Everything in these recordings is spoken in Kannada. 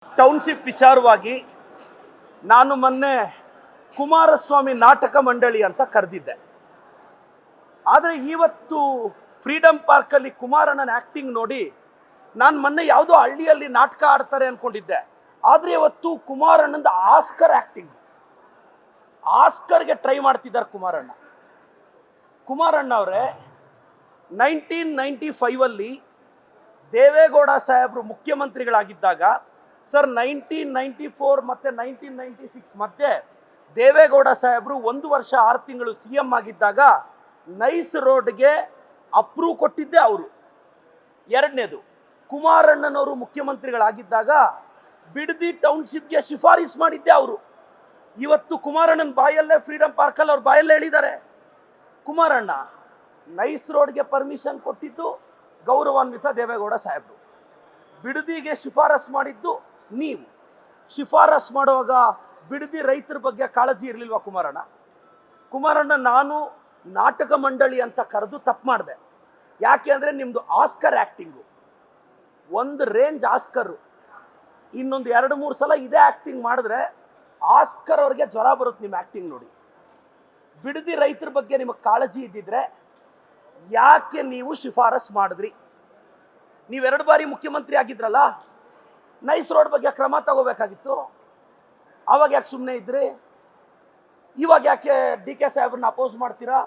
ಟೌನ್ಶಿಪ್ ವಿಚಾರವಾಗಿ ನಾನು ಮೊನ್ನೆ ಕುಮಾರಸ್ವಾಮಿ ನಾಟಕ ಮಂಡಳಿ ಅಂತ ಕರೆದಿದ್ದೆ. ಆದರೆ ಇವತ್ತು ಫ್ರೀಡಮ್ ಪಾರ್ಕಲ್ಲಿ ಕುಮಾರಣ್ಣನ ಆ್ಯಕ್ಟಿಂಗ್ ನೋಡಿ ನಾನು ಮೊನ್ನೆ ಯಾವುದೋ ಹಳ್ಳಿಯಲ್ಲಿ ನಾಟಕ ಆಡ್ತಾರೆ ಅಂದ್ಕೊಂಡಿದ್ದೆ. ಆದರೆ ಇವತ್ತು ಕುಮಾರಣ್ಣಂದು ಆಸ್ಕರ್ ಆ್ಯಕ್ಟಿಂಗ್, ಆಸ್ಕರ್ಗೆ ಟ್ರೈ ಮಾಡ್ತಿದ್ದಾರೆ ಕುಮಾರಣ್ಣ ಅವರೇ 1995 ದೇವೇಗೌಡ ಸಾಹೇಬರು ಮುಖ್ಯಮಂತ್ರಿಗಳಾಗಿದ್ದಾಗ ಸರ್ 1994 ಮತ್ತು 1996 ಮಧ್ಯೆ ದೇವೇಗೌಡ ಸಾಹೇಬರು 1 ವರ್ಷ 6 ತಿಂಗಳು CM ಆಗಿದ್ದಾಗ ನೈಸ್ ರೋಡ್ಗೆ ಅಪ್ರೂವ್ ಕೊಟ್ಟಿದ್ದೆ ಅವರು. ಎರಡನೇದು, ಕುಮಾರಣ್ಣನವರು ಮುಖ್ಯಮಂತ್ರಿಗಳಾಗಿದ್ದಾಗ ಬಿಡದಿ ಟೌನ್ಶಿಪ್ಗೆ ಶಿಫಾರಸು ಮಾಡಿದ್ದೆ ಅವರು. ಇವತ್ತು ಕುಮಾರಣ್ಣನ ಬಾಯಲ್ಲೇ ಫ್ರೀಡಮ್ ಪಾರ್ಕಲ್ಲಿ ಅವ್ರ ಬಾಯಲ್ಲೇ ಹೇಳಿದ್ದಾರೆ. ಕುಮಾರಣ್ಣ ನೈಸ್ ರೋಡ್ಗೆ ಪರ್ಮಿಷನ್ ಕೊಟ್ಟಿದ್ದು ಗೌರವಾನ್ವಿತ ದೇವೇಗೌಡ ಸಾಹೇಬರು, ಬಿಡದಿಗೆ ಶಿಫಾರಸು ಮಾಡಿದ್ದು ನೀವು. ಶಿಫಾರಸು ಮಾಡುವಾಗ ಬಿಡದಿ ರೈತರ ಬಗ್ಗೆ ಕಾಳಜಿ ಇರಲಿಲ್ವಾ ಕುಮಾರಣ್ಣ? ನಾನು ನಾಟಕ ಮಂಡಳಿ ಅಂತ ಕರೆದು ತಪ್ಪು ಮಾಡಿದೆ. ಯಾಕೆ ಅಂದರೆ ನಿಮ್ಮದು ಆಸ್ಕರ್ ಆ್ಯಕ್ಟಿಂಗು ಒಂದು ರೇಂಜ್ ಆಸ್ಕರು. ಇನ್ನೊಂದು 2-3 ಸಲ ಇದೇ ಆ್ಯಕ್ಟಿಂಗ್ ಮಾಡಿದ್ರೆ ಆಸ್ಕರ್ ಅವ್ರಿಗೆ ಜ್ವರ ಬರುತ್ತೆ ನಿಮ್ಮ ಆ್ಯಕ್ಟಿಂಗ್ ನೋಡಿ. ಬಿಡದಿ ರೈತರ ಬಗ್ಗೆ ನಿಮಗೆ ಕಾಳಜಿ ಇದ್ದಿದ್ರೆ ಯಾಕೆ ನೀವು ಶಿಫಾರಸು ಮಾಡಿದ್ರಿ? ನೀವು 2 ಬಾರಿ ಮುಖ್ಯಮಂತ್ರಿ ಆಗಿದ್ರಲ್ಲ, ನೈಸ್ ರೋಡ್ ಬಗ್ಗೆ ಕ್ರಮ ತಗೋಬೇಕಾಗಿತ್ತು. ಆವಾಗ ಯಾಕೆ ಸುಮ್ಮನೆ ಇದ್ರಿ? ಇವಾಗ ಯಾಕೆ DK ಸಾಹೇಬ್ರನ್ನ ಅಪೋಸ್ ಮಾಡ್ತೀರಾ?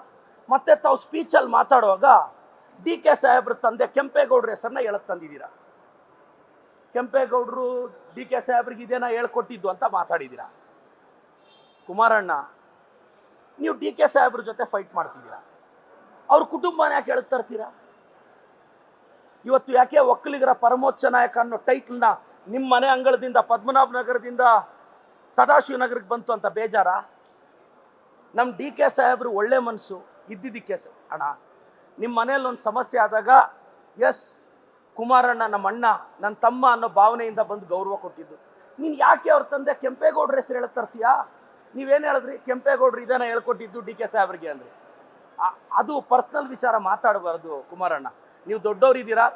ಮತ್ತೆ ತಾವು ಸ್ಪೀಚಲ್ಲಿ ಮಾತಾಡುವಾಗ DK ಸಾಹೇಬ್ರ ತಂದೆ ಕೆಂಪೇಗೌಡರ ಹೆಸರನ್ನ ಹೇಳಕ್ ತಂದಿದ್ದೀರಾ. ಕೆಂಪೇಗೌಡರು DK ಸಾಹೇಬ್ರಿಗೆ ಇದೇನ ಹೇಳ್ಕೊಟ್ಟಿದ್ದು ಅಂತ ಮಾತಾಡಿದ್ದೀರಾ. ಕುಮಾರಣ್ಣ, ನೀವು DK ಸಾಹೇಬ್ರ ಜೊತೆ ಫೈಟ್ ಮಾಡ್ತಿದ್ದೀರಾ, ಅವ್ರ ಕುಟುಂಬನ ಯಾಕೆ ಹೇಳ್ತಾ ತರ್ತೀರಾ? ಇವತ್ತು ಯಾಕೆ ಒಕ್ಕಲಿಗರ ಪರಮೋಚ್ಚ ನಾಯಕ ಅನ್ನೋ ಟೈಟ್ಲ್ನ ನಿಮ್ಮ ಮನೆ ಅಂಗಳದಿಂದ ಪದ್ಮನಾಭ ನಗರದಿಂದ ಸದಾಶಿವ ನಗರಕ್ಕೆ ಬಂತು ಅಂತ ಬೇಜಾರ? ನಮ್ಮ DK ಸಾಹೇಬ್ರು ಒಳ್ಳೆ ಮನಸ್ಸು ಇದ್ದಿದ್ದಕ್ಕೆ ಅಣ್ಣ, ನಿಮ್ಮ ಮನೇಲಿ ಒಂದು ಸಮಸ್ಯೆ ಆದಾಗ ಎಸ್ ಕುಮಾರಣ್ಣ ನಮ್ಮ ಅಣ್ಣ ನನ್ನ ತಮ್ಮ ಅನ್ನೋ ಭಾವನೆಯಿಂದ ಬಂದು ಗೌರವ ಕೊಟ್ಟಿದ್ದು. ನೀನು ಯಾಕೆ ಅವ್ರ ತಂದೆ ಕೆಂಪೇಗೌಡರ ಹೆಸರು ಹೇಳಕ್ ತರ್ತೀಯಾ? ನೀವೇನು ಹೇಳಿದ್ರಿ? ಕೆಂಪೇಗೌಡರು ಇದನ್ನ ಹೇಳ್ಕೊಟ್ಟಿದ್ದು DK ಸಾಹೇಬ್ರಿಗೆ ಅಂದ್ರಿ. ಅದು ಪರ್ಸ್ನಲ್ ವಿಚಾರ ಮಾತಾಡಬಾರ್ದು ಕುಮಾರಣ್ಣ. ನೀವು ದೊಡ್ಡವರಿದ್ದೀರಾ,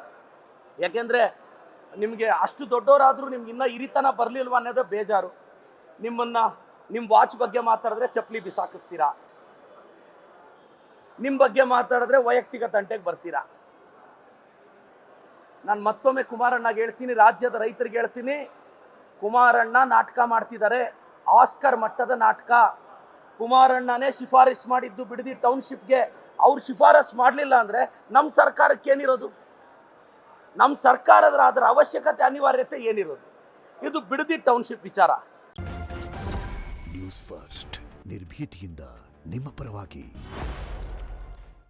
ಯಾಕೆಂದರೆ ನಿಮಗೆ ಅಷ್ಟು ದೊಡ್ಡವರಾದರೂ ನಿಮ್ಗೆ ಇನ್ನೂ ಹಿರಿತನ ಬರಲಿಲ್ವ ಅನ್ನೋದೇ ಬೇಜಾರು. ನಿಮ್ಮ ವಾಚ್ ಬಗ್ಗೆ ಮಾತಾಡಿದ್ರೆ ಚಪ್ಪಲಿ ಬಿಸಾಕಿಸ್ತೀರಾ, ನಿಮ್ಮ ಬಗ್ಗೆ ಮಾತಾಡಿದ್ರೆ ವೈಯಕ್ತಿಕ ತಂಟೆಗೆ ಬರ್ತೀರಾ. ನಾನು ಮತ್ತೊಮ್ಮೆ ಕುಮಾರಣ್ಣಗೆ ಹೇಳ್ತೀನಿ, ರಾಜ್ಯದ ರೈತರಿಗೆ ಹೇಳ್ತೀನಿ, ಕುಮಾರಣ್ಣ ನಾಟಕ ಮಾಡ್ತಿದ್ದಾರೆ, ಆಸ್ಕರ್ ಮಟ್ಟದ ನಾಟಕ. ಕುಮಾರಣ್ಣನೇ ಶಿಫಾರಸು ಮಾಡಿದ್ದು ಬಿಡದಿ ಟೌನ್ಶಿಪ್ಗೆ. ಅವ್ರು ಶಿಫಾರಸು ಮಾಡಲಿಲ್ಲ ಅಂದರೆ ನಮ್ಮ ಸರ್ಕಾರಕ್ಕೆ ಏನಿರೋದು? ನಮ್ಮ ಸರ್ಕಾರದ ಅದರ ಅವಶ್ಯಕತೆ ಅನಿವಾರ್ಯತೆ ಏನಿರೋದು? ಇದು ಬಿಡದಿ ಟೌನ್ಶಿಪ್ ವಿಚಾರ. ನ್ಯೂಸ್ ಫಸ್ಟ್ ನಿರ್ಭೀತಿಯಿಂದ ನಿಮ್ಮ ಪರವಾಗಿ.